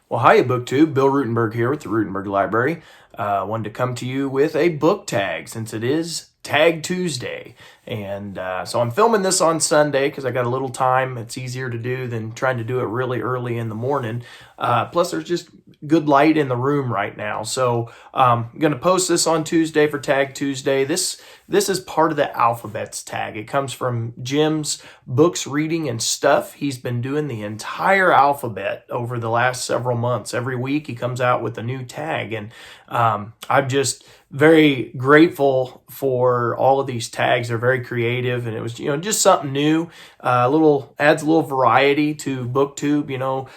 Well, hiya, BookTube. Bill Ruttenberg here with the Ruttenberg Library. Wanted to come to you with a book tag since it is Tag Tuesday. And so I'm filming this on Sunday because I got a little time. It's easier to do than trying to do it really early in the morning. Plus, there's just good light in the room right now. So I'm going to post this on Tuesday for Tag Tuesday. This is part of the Alphabets tag. It comes from Jim's Books, Reading, and Stuff. He's been doing the entire alphabet over the last several months. Every week he comes out with a new tag. And I'm just very grateful for all of these tags. They're very creative, and it was just something new. Adds a little variety to BookTube.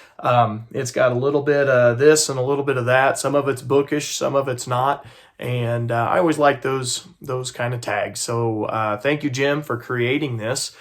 It's got a little bit of this and a little bit of that. Some of it's bookish, some of it's not. And I always like those kind of tags. So thank you, Jim, for creating this.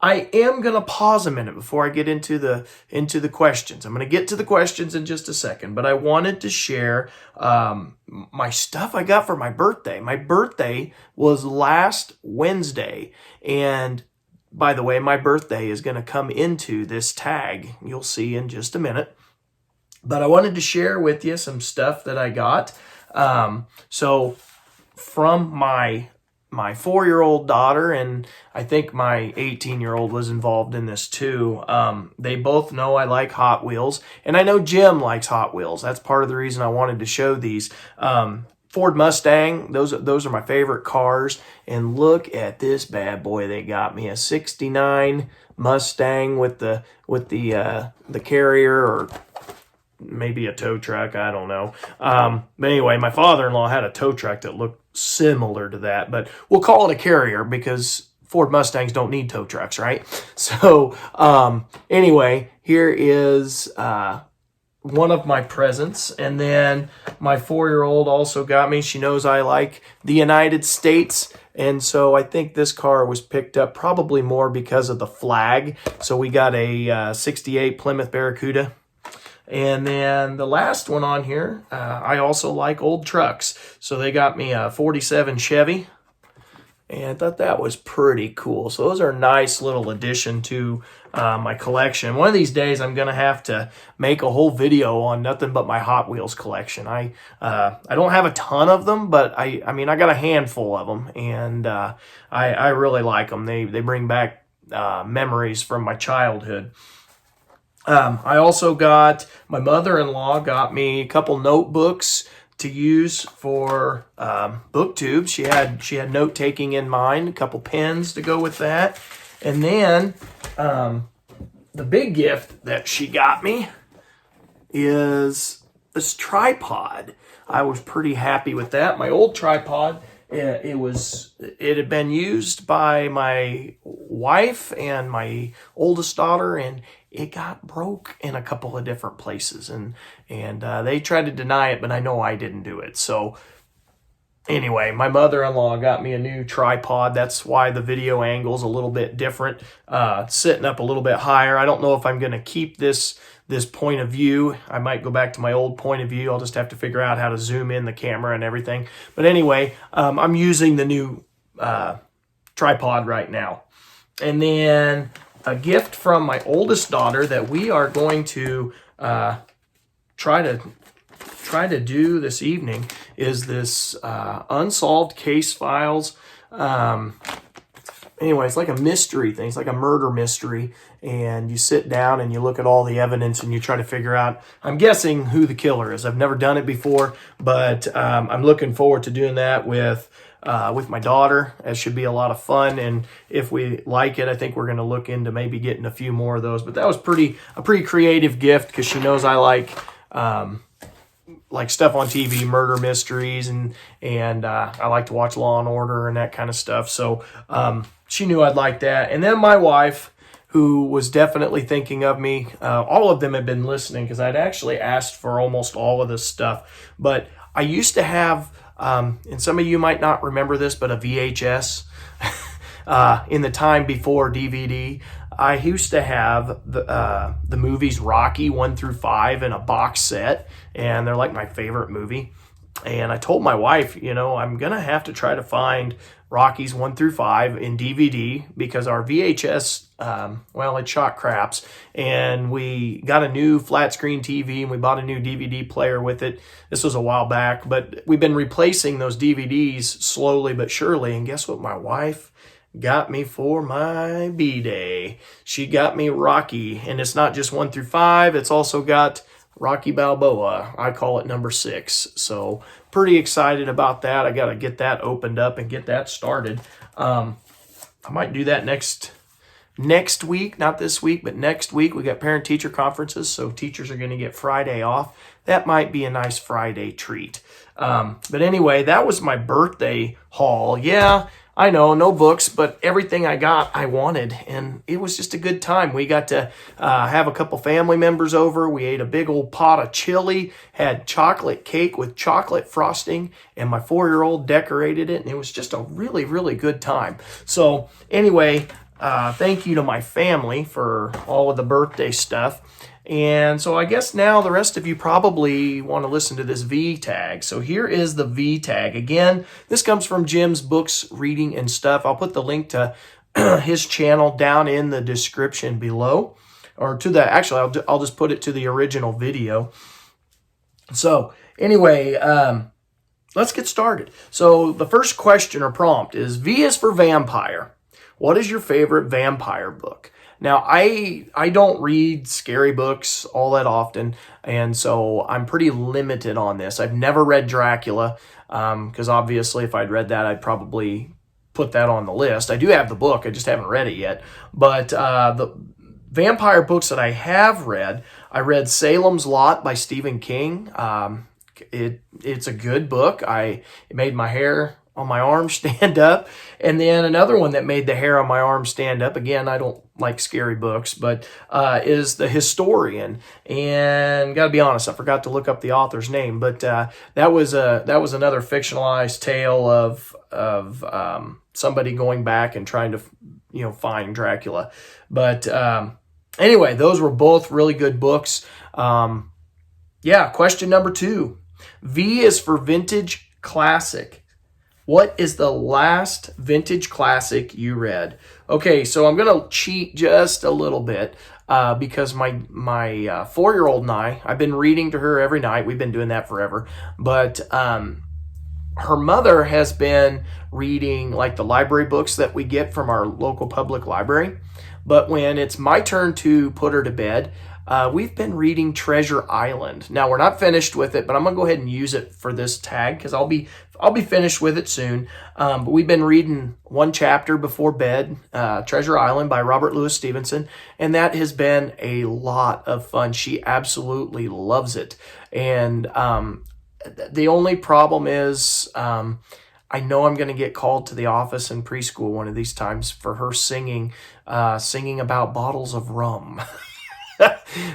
I am going to pause a minute before I get into the questions. I'm going to get to the questions in just a second, but I wanted to share my stuff I got for my birthday. My birthday was last Wednesday, and by the way, my birthday is going to come into this tag. You'll see in just a minute. But I wanted to share with you some stuff that I got. So from my 4-year-old daughter, and I think my 18-year-old was involved in this too. They both know I like Hot Wheels, and I know Jim likes Hot Wheels. That's part of the reason I wanted to show these. Ford Mustang, those are my favorite cars. And look at this bad boy they got me, a 69 Mustang with the carrier, or maybe a tow truck, I don't know. But anyway, my father-in-law had a tow truck that looked similar to that, but we'll call it a carrier because Ford Mustangs don't need tow trucks, right? So anyway, here is one of my presents. And then my 4-year-old also got me, she knows I like the United States, and so I think this car was picked up probably more because of the flag. So we got a 68 Plymouth Barracuda. And then the last one on here, I also like old trucks. So they got me a 47 Chevy, and I thought that was pretty cool. So those are a nice little addition to my collection. One of these days I'm going to have to make a whole video on nothing but my Hot Wheels collection. I don't have a ton of them, but I got a handful of them, and I really like them. They bring back memories from my childhood. I also got, my mother-in-law got me a couple notebooks to use for BookTube. She had note-taking in mind, a couple pens to go with that. And then the big gift that she got me is this tripod. I was pretty happy with that. My old tripod, it had been used by my wife and my oldest daughter, and it got broke in a couple of different places, and they tried to deny it, but I know I didn't do it. So anyway, my mother-in-law got me a new tripod. That's why the video angle's a little bit different, sitting up a little bit higher. I don't know if I'm going to keep this point of view. I might go back to my old point of view. I'll just have to figure out how to zoom in the camera and everything. But anyway, I'm using the new tripod right now. And then a gift from my oldest daughter that we are going to try to do this evening is this unsolved case files. Anyway, it's like a mystery thing. It's like a murder mystery, and you sit down and you look at all the evidence and you try to figure out, I'm guessing, who the killer is. I've never done it before, but I'm looking forward to doing that with my daughter. It should be a lot of fun, and if we like it, I think we're going to look into maybe getting a few more of those. But that was a pretty creative gift because she knows I like stuff on TV, murder mysteries, and I like to watch Law and Order and that kind of stuff. So she knew I'd like that. And then my wife, who was definitely thinking of me, all of them had been listening because I'd actually asked for almost all of this stuff. But I used to have, and some of you might not remember this, but a VHS in the time before DVD. I used to have the movies Rocky 1 through 5 in a box set, and they're like my favorite movie. And I told my wife, I'm going to have to try to find Rockies 1 through 5 in DVD because our VHS, it shot craps. And we got a new flat screen TV and we bought a new DVD player with it. This was a while back, but we've been replacing those DVDs slowly but surely. And guess what my wife got me for my B-Day? She got me Rocky. And it's not just 1 through 5. It's also got Rocky Balboa. I call it number 6. So pretty excited about that. I got to get that opened up and get that started. I might do that next week, not this week, but next week. We got parent-teacher conferences, so teachers are going to get Friday off. That might be a nice Friday treat. But anyway, that was my birthday haul. Yeah, I know, no books, but everything I got, I wanted, and it was just a good time. We got to have a couple family members over. We ate a big old pot of chili, had chocolate cake with chocolate frosting, and my 4-year-old decorated it, and it was just a really, really good time. So anyway, thank you to my family for all of the birthday stuff. And so I guess now the rest of you probably want to listen to this V tag. So here is the V tag. Again, this comes from Jim's Books, Reading, and Stuff. I'll put the link to his channel down in the description below. Or to the, actually, I'll just put it to the original video. So anyway, let's get started. So the first question or prompt is V is for vampire. What is your favorite vampire book? Now, I don't read scary books all that often, and so I'm pretty limited on this. I've never read Dracula, because obviously if I'd read that, I'd probably put that on the list. I do have the book, I just haven't read it yet. But the vampire books that I have read, I read Salem's Lot by Stephen King. It's a good book. It made my hair on my arm stand up. And then another one that made the hair on my arm stand up, again, I don't like scary books, but is The Historian. And got to be honest, I forgot to look up the author's name, but that was another fictionalized tale of somebody going back and trying to find Dracula. But anyway, those were both really good books. Question number 2. V is for vintage classic. What is the last vintage classic you read? Okay, so I'm going to cheat just a little bit because my 4-year-old and I've been reading to her every night. We've been doing that forever. But her mother has been reading like the library books that we get from our local public library. But when it's my turn to put her to bed, we've been reading Treasure Island. Now, we're not finished with it, but I'm going to go ahead and use it for this tag because I'll be finished with it soon. But we've been reading one chapter before bed, Treasure Island by Robert Louis Stevenson, and that has been a lot of fun. She absolutely loves it. And the only problem is I know I'm going to get called to the office in preschool one of these times for her singing about bottles of rum.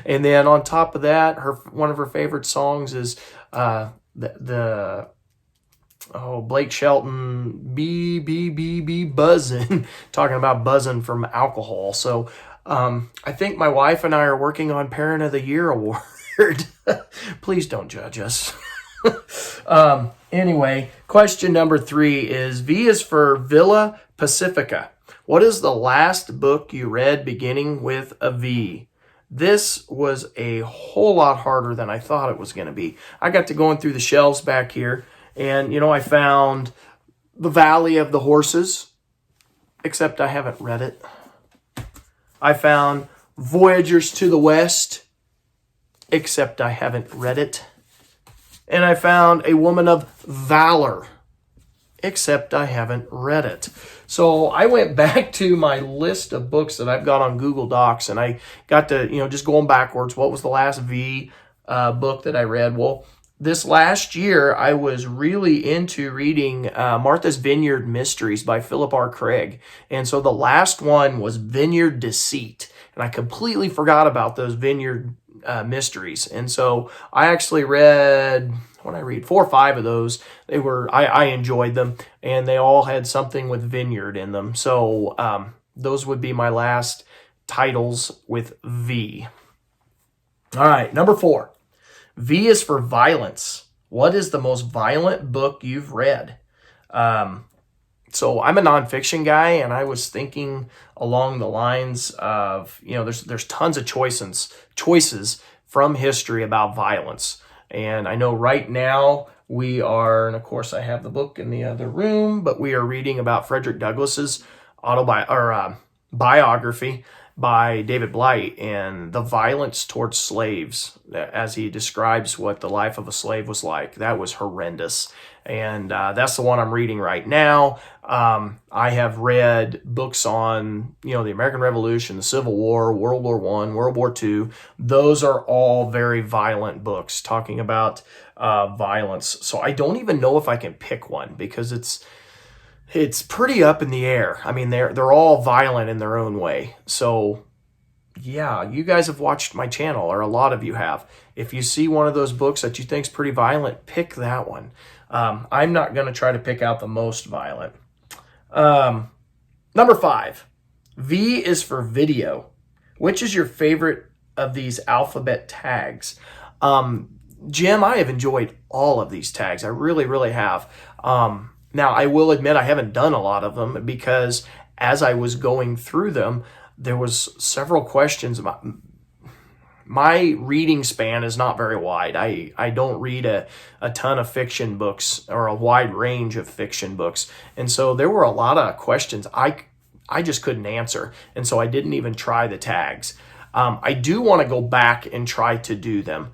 And then on top of that, one of her favorite songs is Blake Shelton, be buzzing, talking about buzzing from alcohol. So I think my wife and I are working on Parent of the Year award. Please don't judge us. Anyway, question number 3 is V is for Villa Pacifica. What is the last book you read beginning with a V? This was a whole lot harder than I thought it was going to be. I got to going through the shelves back here, and, I found The Valley of the Horses, except I haven't read it. I found Voyagers to the West, except I haven't read it. And I found A Woman of Valor, except I haven't read it. So I went back to my list of books that I've got on Google Docs, and I got to, just going backwards. What was the last V book that I read? Well, this last year, I was really into reading Martha's Vineyard Mysteries by Philip R. Craig. And so the last one was Vineyard Deceit. And I completely forgot about those Vineyard mysteries. And so I actually read 4 or 5 of those. I enjoyed them, and they all had something with vineyard in them. So those would be my last titles with V. All right, number 4. V is for violence. What is the most violent book you've read? So I'm a nonfiction guy, and I was thinking along the lines of, there's tons of choices from history about violence. And I know right now we are, and of course I have the book in the other room, but we are reading about Frederick Douglass's biography by David Blight and the violence towards slaves, as he describes what the life of a slave was like. That was horrendous. And that's the one I'm reading right now. I have read books on, the American Revolution, the Civil War, World War I, World War II. Those are all very violent books talking about violence. So I don't even know if I can pick one because it's pretty up in the air. I mean, they're all violent in their own way. So yeah, you guys have watched my channel, or a lot of you have. If you see one of those books that you think is pretty violent, pick that one. I'm not going to try to pick out the most violent. Number 5, V is for video. Which is your favorite of these alphabet tags? Jim, I have enjoyed all of these tags. I really, really have. Now, I will admit I haven't done a lot of them because as I was going through them, there was several questions about. My reading span is not very wide. I don't read a ton of fiction books or a wide range of fiction books. And so there were a lot of questions I just couldn't answer. And so I didn't even try the tags. I do want to go back and try to do them.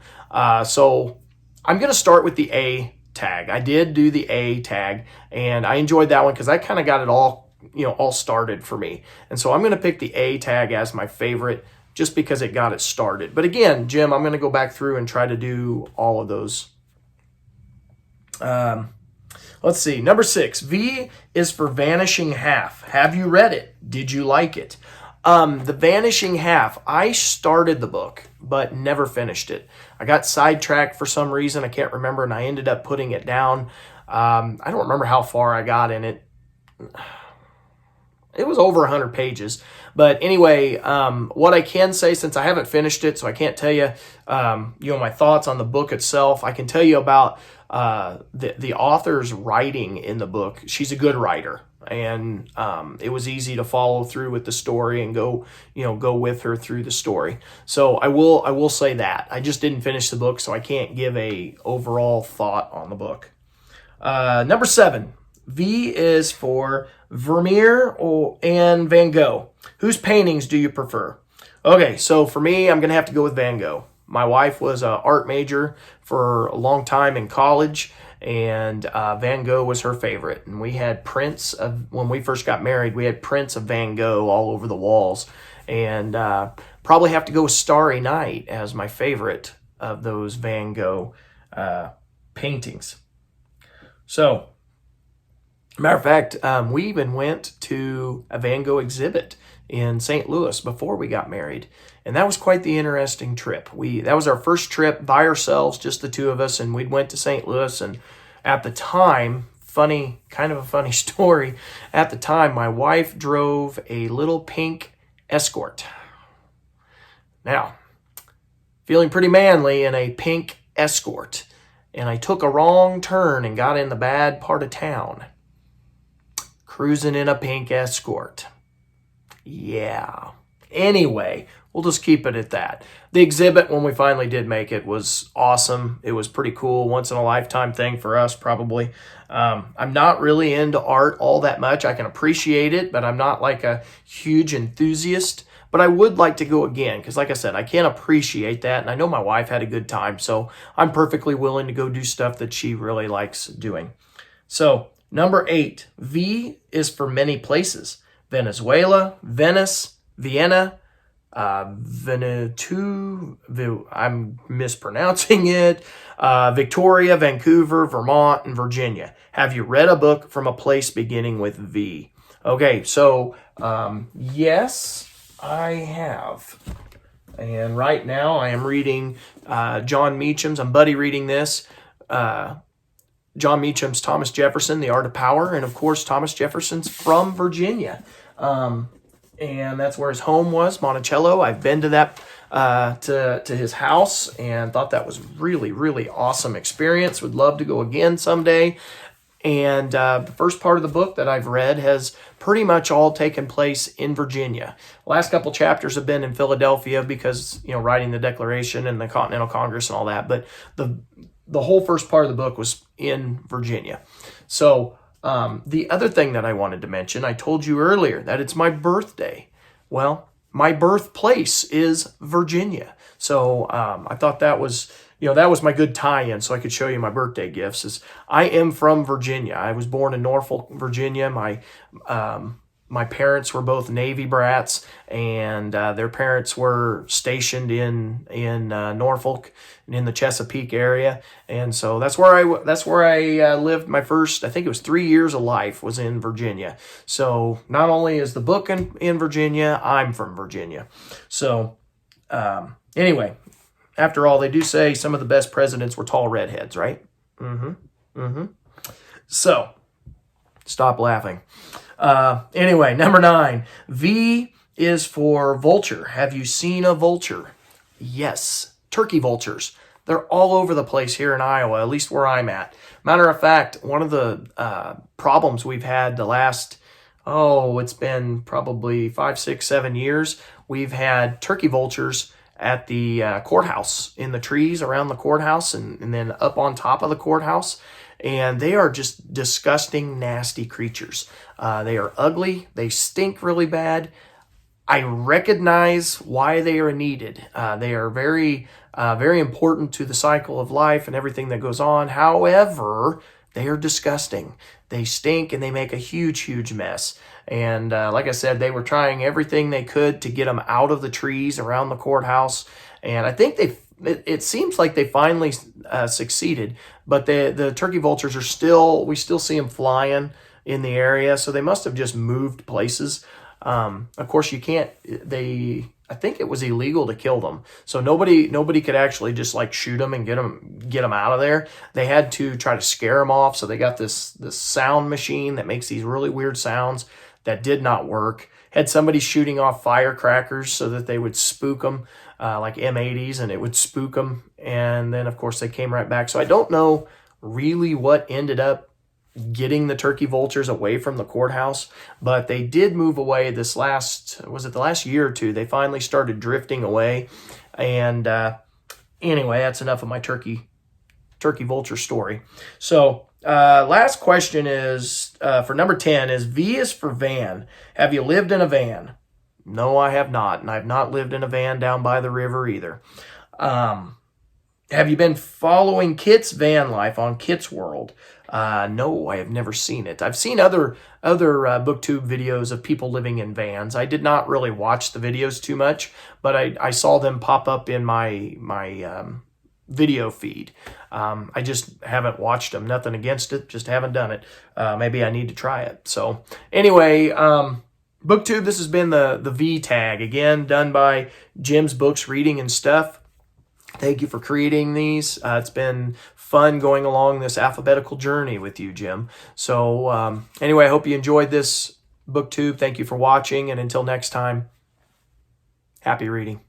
So I'm going to start with the A tag. I did do the A tag, and I enjoyed that one because I kind of got it all started for me. And so I'm going to pick the A tag as my favorite just because it got it started. But again, Jim, I'm going to go back through and try to do all of those. Let's see. Number 6, V is for Vanishing Half. Have you read it? Did you like it? The Vanishing Half, I started the book, but never finished it. I got sidetracked for some reason. I can't remember, and I ended up putting it down. I don't remember how far I got in it. It was over 100 pages. But anyway, what I can say, since I haven't finished it, so I can't tell you, my thoughts on the book itself. I can tell you about the author's writing in the book. She's a good writer, and it was easy to follow through with the story and go with her through the story. So I will say that. I just didn't finish the book, so I can't give a overall thought on the book. Number 7, V is for Vermeer and VanGogh. Whose paintings do you prefer? Okay, so for me, I'm going to have to go with Van Gogh. My wife was an art major for a long time in college, and Van Gogh was her favorite. And we had prints of, when we first got married, we had prints of Van Gogh all over the walls. And probably have to go with Starry Night as my favorite of those Van Gogh paintings. So, matter of fact, we even went to a Van Gogh exhibit in St. Louis before we got married. And that was quite the interesting trip. That was our first trip by ourselves, just the two of us, and we went to St. Louis. And at the time, kind of a funny story, at the time, my wife drove a little pink Escort. Now, feeling pretty manly in a pink Escort, and I took a wrong turn and got in the bad part of town. Cruising in a pink Escort. Yeah. Anyway, we'll just keep it at that. The exhibit, when we finally did make it, was awesome. It was pretty cool. Once in a lifetime thing for us, probably. I'm not really into art all that much. I can appreciate it, but I'm not like a huge enthusiast. But I would like to go again because, like I said, I can appreciate that. And I know my wife had a good time, so I'm perfectly willing to go do stuff that she really likes doing. So, number 8, V is for many places. Venezuela, Venice, Vienna, Vanuatu, I'm mispronouncing it, Victoria, Vancouver, Vermont, and Virginia. Have you read a book from a place beginning with V? Okay, so yes, I have. And right now I am reading John Meacham's, I'm buddy reading this, John Meacham's Thomas Jefferson, The Art of Power. And of course, Thomas Jefferson's from Virginia. And that's where his home was, Monticello. I've been to that to his house, and thought that was really, really awesome experience. Would love to go again someday. And the first part of the book that I've read has pretty much all taken place in Virginia. The last couple chapters have been in Philadelphia because, writing the Declaration and the Continental Congress and all that. But the whole first part of the book was in Virginia. So the other thing that I wanted to mention, I told you earlier that it's my birthday. Well, my birthplace is Virginia. So I thought that was my good tie-in, so I could show you my birthday gifts. I am from Virginia. I was born in Norfolk, Virginia. My parents were both Navy brats, and their parents were stationed in Norfolk and in the Chesapeake area, and so that's where I lived my first, I think it was 3 years of life, was in Virginia. So not only is the book in Virginia, I'm from Virginia. So anyway. After all, they do say some of the best presidents were tall redheads, right? So, stop laughing. Anyway, number 9. V is for vulture. Have you seen a vulture? Yes. Turkey vultures. They're all over the place here in Iowa, at least where I'm at. Matter of fact, one of the problems we've had the last, it's been probably 5, 6, 7 years, we've had turkey vultures at the courthouse, in the trees around the courthouse, and then up on top of the courthouse. And they are just disgusting, nasty creatures. They are ugly. They stink really bad. I recognize why they are needed. They are very, very important to the cycle of life and everything that goes on. However, they are disgusting. They stink and they make a huge, huge mess. And like I said, they were trying everything they could to get them out of the trees around the courthouse. And I think it seems like they finally succeeded. But the turkey vultures we still see them flying in the area. So they must have just moved places. Of course, you can't, I think it was illegal to kill them. So nobody could actually just like shoot them and get them out of there. They had to try to scare them off. So they got this sound machine that makes these really weird sounds that did not work. Had somebody shooting off firecrackers so that they would spook them, like M80s, and it would spook them. And then of course they came right back. So I don't know really what ended up getting the turkey vultures away from the courthouse, but they did move away the last year or two. They finally started drifting away. And anyway, that's enough of my turkey vulture story. So last question is for number 10 is V is for van. Have you lived in a van? No, I have not. And I've not lived in a van down by the river either. Have you been following Kit's van life on Kit's World? No, I have never seen it. I've seen other booktube videos of people living in vans. I did not really watch the videos too much, but I saw them pop up in my video feed. I just haven't watched them. Nothing against it, just haven't done it. Maybe I need to try it. So anyway, booktube, this has been the V tag, again, done by Jim's Books, Reading and Stuff. Thank you for creating these. It's been fun going along this alphabetical journey with you, Jim. So anyway, I hope you enjoyed this booktube. Thank you for watching, and until next time, happy reading.